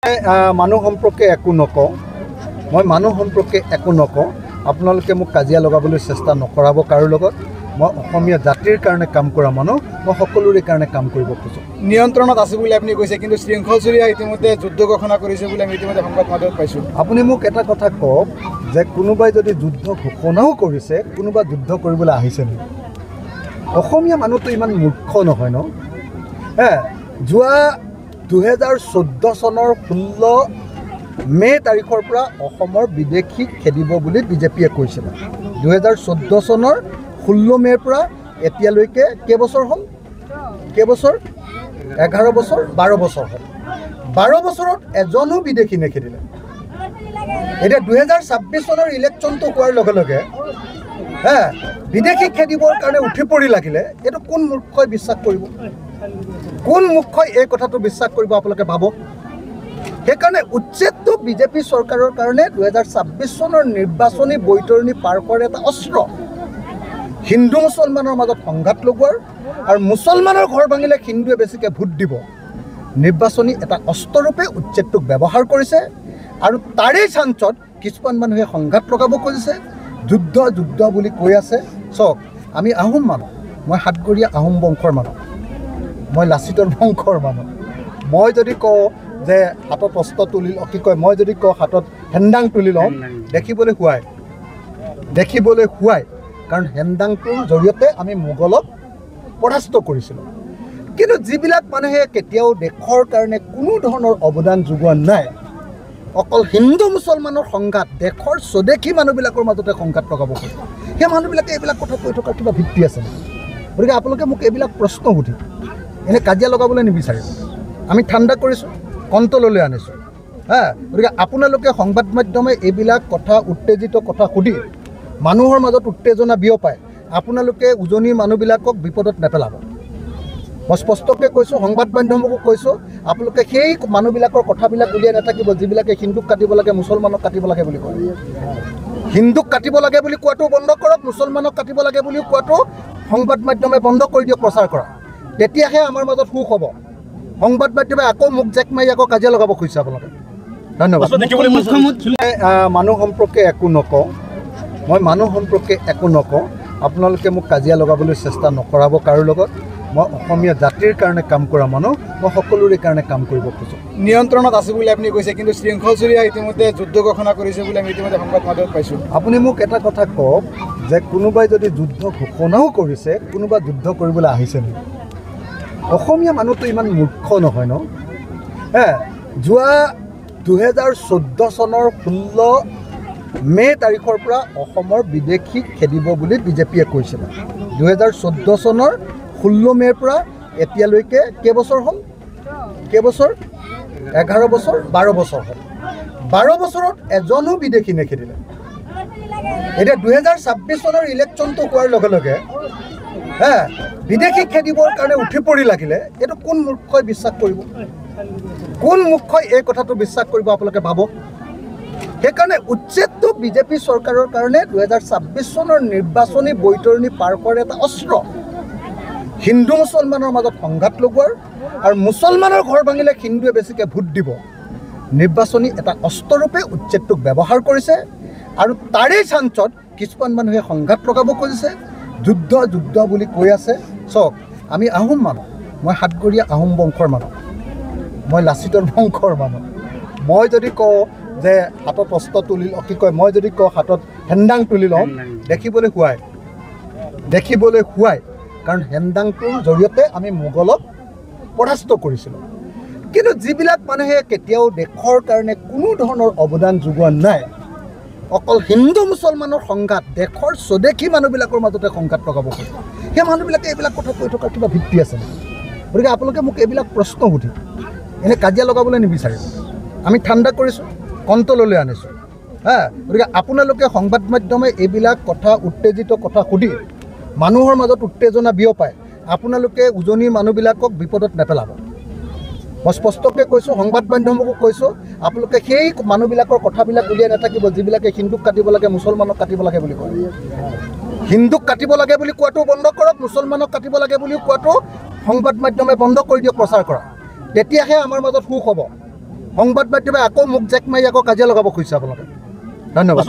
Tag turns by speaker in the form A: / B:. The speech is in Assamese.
A: মানুহ সম্পৰ্কে একো নকওঁ মই মানুহ সম্পৰ্কে একো নকওঁ আপোনালোকে মোক কাজিয়া লগাবলৈ চেষ্টা নকৰাব কাৰো লগত মই অসমীয়া জাতিৰ কাৰণে কাম কৰা মানুহ মই সকলোৰে কাৰণে কাম কৰিব খোজো
B: নিয়ন্ত্ৰণত আছে বুলি আপুনি কৈছে কিন্তু শৃংখল চুৰিয়া ইতিমধ্যে যুদ্ধ ঘোষণা কৰিছে বুলি আমি ইতিমধ্যে সংবাদ মাধ্যমত পাইছোঁ
A: আপুনি মোক এটা কথা কওক যে কোনোবাই যদি যুদ্ধ ঘোষণাও কৰিছে কোনোবা যুদ্ধ কৰিবলৈ আহিছে নেকি অসমীয়া মানুহটো ইমান মূৰ্খ নহয় ন যোৱা 2014 চনৰ 16 মে তাৰিখৰ পৰা অসমৰ বিদেশীক খেদিব বুলি বিজেপিয়ে কৈছিল 2014 চনৰ 16 মেৰ পৰা এতিয়ালৈকে কেইবছৰ হ'ল কেইবছৰ 11 বছৰ 12 বছৰ হ'ল 12 বছৰত এজনো বিদেশী নেখেদিলে এতিয়া 2026 চনৰ ইলেকশ্যনটো হোৱাৰ লগে লগে বিদেশী খেদিবৰ কাৰণে উঠি পৰি লাগিলে এইটো কোন মূৰ্খই বিশ্বাস কৰিব কোন মুখ্যই এই কথাটো বিশ্বাস কৰিব আপোনালোকে ভাবক সেইকাৰণে উচ্ছেদটো বিজেপি চৰকাৰৰ কাৰণে 2026 চনৰ নিৰ্বাচনী বৈতৰণি পাৰ কৰাৰ এটা অস্ত্ৰ হিন্দু মুছলমানৰ মাজত সংঘাত লগোৱাৰ আৰু মুছলমানৰ ঘৰ ভাঙিলে হিন্দুৱে বেছিকৈ ভোট দিব নিৰ্বাচনী এটা অস্ত্ৰৰূপে উচ্ছেদটোক ব্যৱহাৰ কৰিছে আৰু তাৰেই চাঞ্চত কিছুমান মানুহে সংঘাত লগাব খুজিছে যুদ্ধ যুদ্ধ বুলি কৈ আছে চাওক আমি আহোম মানুহ মই সাতগৰীয়া আহোম বংশৰ মানুহ মই লাচিতৰ বংশৰ মানুহ মই যদি কওঁ যে হাতত অস্ত্ৰ তুলি কি কয় মই যদি কওঁ হাতত হেন্দাং তুলি লওঁ দেখিবলৈ শুৱাই কাৰণ হেন্দাংটোৰ জৰিয়তে আমি মোগলক পৰাস্ত কৰিছিলোঁ কিন্তু যিবিলাক মানুহে কেতিয়াও দেশৰ কাৰণে কোনো ধৰণৰ অৱদান যোগোৱা নাই অকল হিন্দু মুছলমানৰ সংঘাত দেশৰ স্বদেশী মানুহবিলাকৰ মাজতে সংঘাত লগাব খোজে সেই মানুহবিলাকে এইবিলাক কথা কৈ থকাৰ কিবা ভিত্তি আছে গতিকে আপোনালোকে মোক এইবিলাক প্ৰশ্ন সুধি এনে কাজিয়া লগাবলৈ নিবিচাৰে আমি ঠাণ্ডা কৰিছোঁ কণ্ট্ৰললৈ আনিছোঁ গতিকে আপোনালোকে সংবাদ মাধ্যমে এইবিলাক কথা উত্তেজিত কথা সুধি মানুহৰ মাজত উত্তেজনা বিয়পায় আপোনালোকে উজনিৰ মানুহবিলাকক বিপদত নেপেলাব মই স্পষ্টকৈ কৈছোঁ সংবাদ মাধ্যমকো কৈছোঁ আপোনালোকে সেই মানুহবিলাকৰ কথাবিলাক উলিয়াই নাথাকিব যিবিলাকে হিন্দুক কাটিব লাগে মুছলমানক কাটিব লাগে বুলি কয় হিন্দুক কাটিব লাগে বুলি কোৱাটো বন্ধ কৰক মুছলমানক কাটিব লাগে বুলি কোৱাটো সংবাদ মাধ্যমে বন্ধ কৰি দিয়ক প্ৰচাৰ কৰা তেতিয়াহে আমাৰ মাজত সুখ হ'ব সংবাদ মাধ্যমে আকৌ মুখ জেক মাৰি আকৌ কাজিয়া লগাব খুজিছে আপোনালোকে ধন্যবাদ মানুহ সম্পৰ্কে একো নকওঁ মই মানুহ সম্পৰ্কে একো নকওঁ আপোনালোকে মোক কাজিয়া লগাবলৈ চেষ্টা নকৰাব কাৰো লগত মই অসমীয়া জাতিৰ কাৰণে কাম কৰা মানুহ মই সকলোৰে কাৰণে কাম কৰিব খোজো
B: নিয়ন্ত্ৰণত আছে বুলি আপুনি কৈছে কিন্তু শৃংখল চুৰিয়া ইতিমধ্যে যুদ্ধ ঘোষণা কৰিছে বুলি আমি ইতিমধ্যে সংবাদ মাধ্যমত পাইছোঁ
A: আপুনি মোক এটা কথা কওক যে কোনোবাই যদি যুদ্ধ ঘোষণাও কৰিছে কোনোবা যুদ্ধ কৰিবলৈ আহিছে নেকি অসমীয়া মানুহটো ইমান মূৰ্খ নহয় ন যোৱা 2014 চনৰ 16 মে তাৰিখৰ পৰা অসমৰ বিদেশীক খেদিব বুলি বিজেপিয়ে কৈছিল 2014 চনৰ 16 মেৰ পৰা এতিয়ালৈকে কেইবছৰ হ'ল কেইবছৰ 11 বছৰ 12 বছৰ হ'ল 12 বছৰত এজনো বিদেশী নেখেদিলে এতিয়া 2026 চনৰ ইলেকশ্যনটো হোৱাৰ লগে লগে বিদেশী খেদিবৰ কাৰণে উঠি পৰি লাগিলে এইটো কোন মূৰ্খই বিশ্বাস কৰিব কোন মুখ্যই এই কথাটো বিশ্বাস কৰিব আপোনালোকে ভাবক সেইকাৰণে উচ্ছেদটো বিজেপি চৰকাৰৰ কাৰণে 2026 চনৰ নিৰ্বাচনী বৈতৰণি পাৰ কৰাৰ এটা অস্ত্ৰ হিন্দু মুছলমানৰ মাজত সংঘাত লগোৱাৰ আৰু মুছলমানৰ ঘৰ ভাঙিলে হিন্দুৱে বেছিকৈ ভোট দিব নিৰ্বাচনী এটা অস্ত্ৰৰূপে উচ্ছেদটোক ব্যৱহাৰ কৰিছে আৰু তাৰেই চাঞ্চত কিছুমান মানুহে সংঘাত লগাব খুজিছে যুদ্ধ যুদ্ধ বুলি কৈ আছে চাওক আমি আহোম মানুহ মই সাতগৰীয়া আহোম বংশৰ মানুহ মই লাচিতৰ বংশৰ মানুহ মই যদি কওঁ যে হাতত অস্ত্ৰ তুলি কি কয় মই যদি কওঁ হাতত হেন্দাং তুলি লওঁ দেখিবলৈ শুৱাই কাৰণ হেন্দাংটোৰ জৰিয়তে আমি মোগলক পৰাস্ত কৰিছিলোঁ কিন্তু যিবিলাক মানুহে কেতিয়াও দেশৰ কাৰণে কোনো ধৰণৰ অৱদান যোগোৱা নাই অকল হিন্দু মুছলমানৰ সংঘাত দেশৰ স্বদেশী মানুহবিলাকৰ মাজতে সংঘাত লগাব খোজে সেই মানুহবিলাকে এইবিলাক কথা কৈ থকাৰ কিবা ভিত্তি আছে গতিকে আপোনালোকে মোক এইবিলাক প্ৰশ্ন সুধি এনে কাজিয়া লগাবলৈ নিবিচাৰে আমি ঠাণ্ডা কৰিছোঁ কণ্ট্ৰললৈ আনিছোঁ গতিকে আপোনালোকে সংবাদ মাধ্যমে এইবিলাক কথা উত্তেজিত কথা সুধি মানুহৰ মাজত উত্তেজনা বিয়পায় আপোনালোকে উজনিৰ মানুহবিলাকক বিপদত নেপেলাব মই স্পষ্টকৈ কৈছোঁ সংবাদ মাধ্যমকো কৈছোঁ আপোনালোকে সেই মানুহবিলাকৰ কথাবিলাক উলিয়াই নাথাকিব যিবিলাকে হিন্দুক কাটিব লাগে মুছলমানক কাটিব লাগে বুলি কয় হিন্দুক কাটিব লাগে বুলি কোৱাটো বন্ধ কৰক মুছলমানক কাটিব লাগে বুলি কোৱাটো সংবাদ মাধ্যমে বন্ধ কৰি দিয়ক প্ৰচাৰ কৰা তেতিয়াহে আমাৰ মাজত সুখ হ'ব সংবাদ মাধ্যমে আকৌ মোক জেক মাৰি আকৌ কাজিয়া লগাব খুজিছে আপোনালোকে। ধন্যবাদ।